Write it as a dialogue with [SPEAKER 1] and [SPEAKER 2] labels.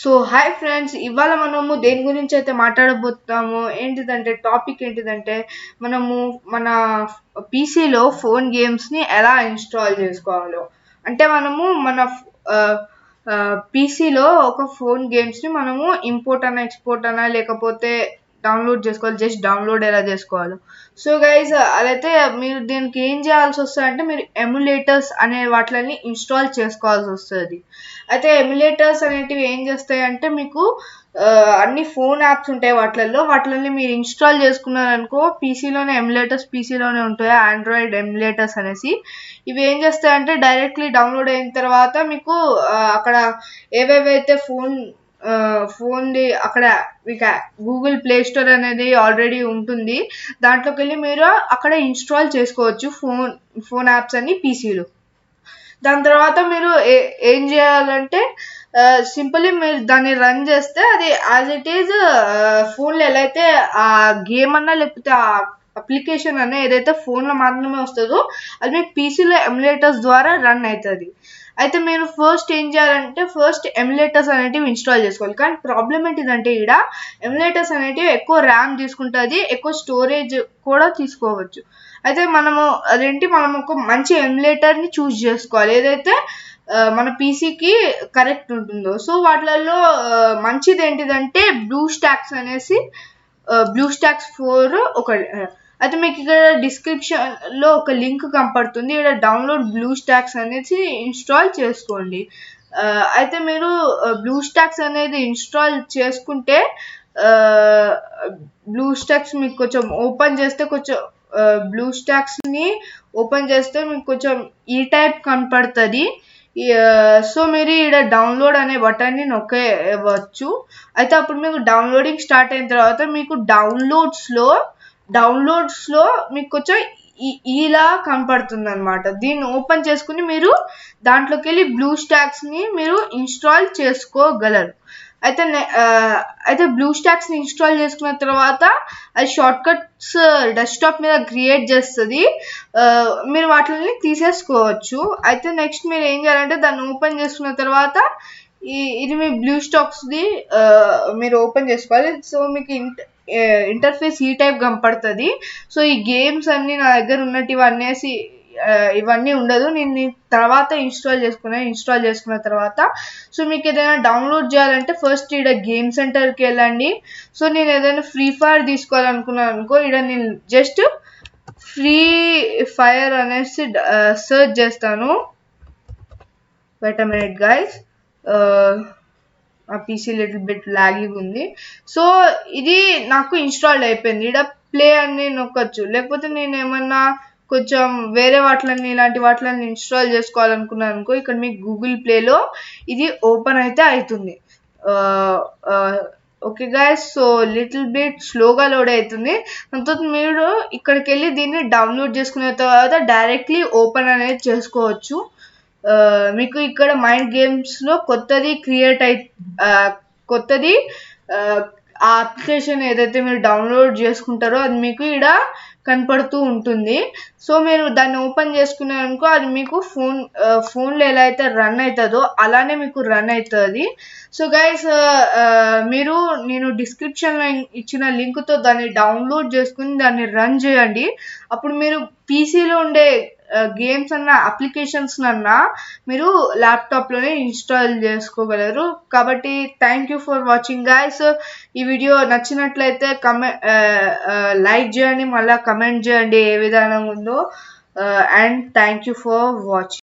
[SPEAKER 1] So hi friends, ఇవాళ మనము దేని గురించి అయితే మాట్లాడబోతున్నాము టాపిక్ ఏంటిదంటే మనము మన పీసీలో ఫోన్ గేమ్స్ని ఎలా ఇన్స్టాల్ చేసుకోవాలో. అంటే మనము మన పీసీలో ఒక ఫోన్ గేమ్స్ని మనము ఇంపోర్ట్ అన్నా ఎక్స్పోర్ట్ అన్నా లేకపోతే డౌన్లోడ్ చేసుకోవాలి. జస్ట్ డౌన్లోడ్ ఎలా చేసుకోవాలి. సో గైజ్, అదైతే మీరు దీనికి ఏం చేయాల్సి వస్తుంది అంటే మీరు ఎమ్యులేటర్స్ అనే వాటిని ఇన్స్టాల్ చేసుకోవాల్సి వస్తుంది. అయితే ఎమ్యులేటర్స్ అనేటివి ఏం చేస్తాయంటే మీకు అన్ని ఫోన్ యాప్స్ ఉంటాయి, వాటిని మీరు ఇన్స్టాల్ చేసుకున్నారనుకో పీసీలోనే పీసీలోనే ఉంటాయి, ఆండ్రాయిడ్ ఎమ్యులేటర్స్ అనేసి. ఇవి ఏం చేస్తాయంటే డైరెక్ట్లీ డౌన్లోడ్ అయిన తర్వాత మీకు అక్కడ ఏవేవైతే ఫోన్ది అక్కడ మీకు గూగుల్ ప్లే స్టోర్ అనేది ఆల్రెడీ ఉంటుంది. దాంట్లోకి వెళ్ళి మీరు అక్కడ ఇన్స్టాల్ చేసుకోవచ్చు ఫోన్ యాప్స్ అన్ని పీసీలో. దాని తర్వాత మీరు ఏం చేయాలంటే సింపుల్లీ మీరు దాన్ని రన్ చేస్తే అది యాజ్ ఇట్ ఈజ్ ఫోన్లో ఎలా అయితే ఆ గేమ్ అన్నా లేకపోతే ఆ అప్లికేషన్ అన్నా ఏదైతే ఫోన్లో మాత్రమే వస్తుందో అది మీకు పీసీలో ఎమ్యులేటర్స్ ద్వారా రన్ అవుతుంది. అయితే మీరు ఫస్ట్ ఏం చేయాలంటే ఎమ్యులేటర్స్ అనేటివి ఇన్స్టాల్ చేసుకోవాలి. కానీ ప్రాబ్లం ఏంటిదంటే ఇక్కడ ఎమ్యులేటర్స్ అనేటివి ఎక్కువ ర్యామ్ తీసుకుంటుంది, ఎక్కువ స్టోరేజ్ కూడా తీసుకోవచ్చు. అయితే మనం ఒక మంచి ఎమ్యులేటర్ని చూస్ చేసుకోవాలి ఏదైతే మన పీసీకి కరెక్ట్ ఉంటుందో. సో వాటిలలో మంచిది ఏంటిదంటే బ్లూస్టాక్స్ అనేసి బ్లూస్టాక్స్ 4 ఒకటి. అయితే మీకు ఇక్కడ డిస్క్రిప్షన్లో ఒక లింక్ కనపడుతుంది, ఇక్కడ డౌన్లోడ్ బ్లూస్టాక్స్ అనేసి ఇన్స్టాల్ చేసుకోండి. అయితే మీరు బ్లూస్టాక్స్ అనేది ఇన్స్టాల్ చేసుకుంటే బ్లూస్టాక్స్ మీకు కొంచెం ఓపెన్ చేస్తే బ్లూస్టాక్స్ని ఓపెన్ చేస్తే మీకు కొంచెం ఈ టైప్ కనపడుతుంది. సో మీరు ఇక్కడ డౌన్లోడ్ అనే బటన్ని నొక్కవచ్చు. అయితే అప్పుడు మీకు డౌన్లోడింగ్ స్టార్ట్ అయిన తర్వాత మీకు డౌన్లోడ్స్లో మీకు కొంచెం ఇలా కనపడుతుంది అనమాట. దీన్ని ఓపెన్ చేసుకుని మీరు దాంట్లోకి వెళ్ళి బ్లూస్టాక్స్ని మీరు ఇన్స్టాల్ చేసుకోగలరు. అయితే బ్లూస్టాక్స్ని ఇన్స్టాల్ చేసుకున్న తర్వాత అది షార్ట్ కట్స్ డెస్క్టాప్ మీద క్రియేట్ చేస్తుంది, మీరు వాటిని తీసేసుకోవచ్చు. అయితే నెక్స్ట్ మీరు ఏం చేయాలంటే దాన్ని ఓపెన్ చేసుకున్న తర్వాత ఇది మీ బ్లూస్టాక్స్ది మీరు ఓపెన్ చేసుకోవాలి. సో మీకు ఇంటర్ఫేస్ ఈ టైప్ కనపడుతుంది. సో ఈ గేమ్స్ అన్ని నా దగ్గర ఉన్నట్టు ఇవన్నీ ఉండదు, నేను తర్వాత ఇన్స్టాల్ చేసుకున్న తర్వాత సో మీకు ఏదైనా డౌన్లోడ్ చేయాలంటే ఫస్ట్ ఇక్కడ గేమ్ సెంటర్కి వెళ్ళండి. సో నేను ఏదైనా ఫ్రీ ఫైర్ తీసుకోవాలనుకున్నాను అనుకో, ఇక్కడ నేను జస్ట్ ఫ్రీ ఫైర్ అనేసి సెర్చ్ చేస్తాను. వెయిట్ అ మినిట్ గైస్, ఆ పీసీ లిటిల్ బిట్ లాగింగ్ ఉంది. సో ఇది నాకు ఇన్స్టాల్డ్ అయిపోయింది. ఇక్కడ ప్లే అని నొక్కొచ్చు, లేకపోతే నేను ఏమన్నా కొంచెం వేరే ఇలాంటి వాటిని ఇన్స్టాల్ చేసుకోవాలనుకున్నాను అనుకో, ఇక్కడ మీకు గూగుల్ ప్లేలో ఇది ఓపెన్ అయితే అవుతుంది. Okay guys, so little bit స్లోగా లోడ్ అవుతుంది. దాంతో మీరు ఇక్కడికి వెళ్ళి దీన్ని డౌన్లోడ్ చేసుకున్న తర్వాత డైరెక్ట్లీ ఓపెన్ అనేది చేసుకోవచ్చు. మీకు ఇక్కడ మైండ్ గేమ్స్లో కొత్తది ఆ అప్లికేషన్ ఏదైతే మీరు డౌన్లోడ్ చేసుకుంటారో అది మీకు ఇక్కడ కనపడుతూ ఉంటుంది. సో మీరు దాన్ని ఓపెన్ చేసుకున్నారనుకో అది మీకు ఫోన్లో ఎలా అయితే రన్ అవుతుందో అలానే మీకు రన్ అవుతుంది. సో గైస్, నేను డిస్క్రిప్షన్లో ఇచ్చిన లింక్తో దాన్ని డౌన్లోడ్ చేసుకుని దాన్ని రన్ చేయండి. అప్పుడు మీరు పీసీలో ఉండే గేమ్స్ అప్లికేషన్స్ మీరు ల్యాప్టాప్లోనే ఇన్స్టాల్ చేసుకోగలరు. కాబట్టి thank you for watching guys. ఈ వీడియో నచ్చినట్లయితే లైక్ చేయండి, మళ్ళీ కమెంట్ చేయండి ఏ విధానం ఉందో. And thank you for watching.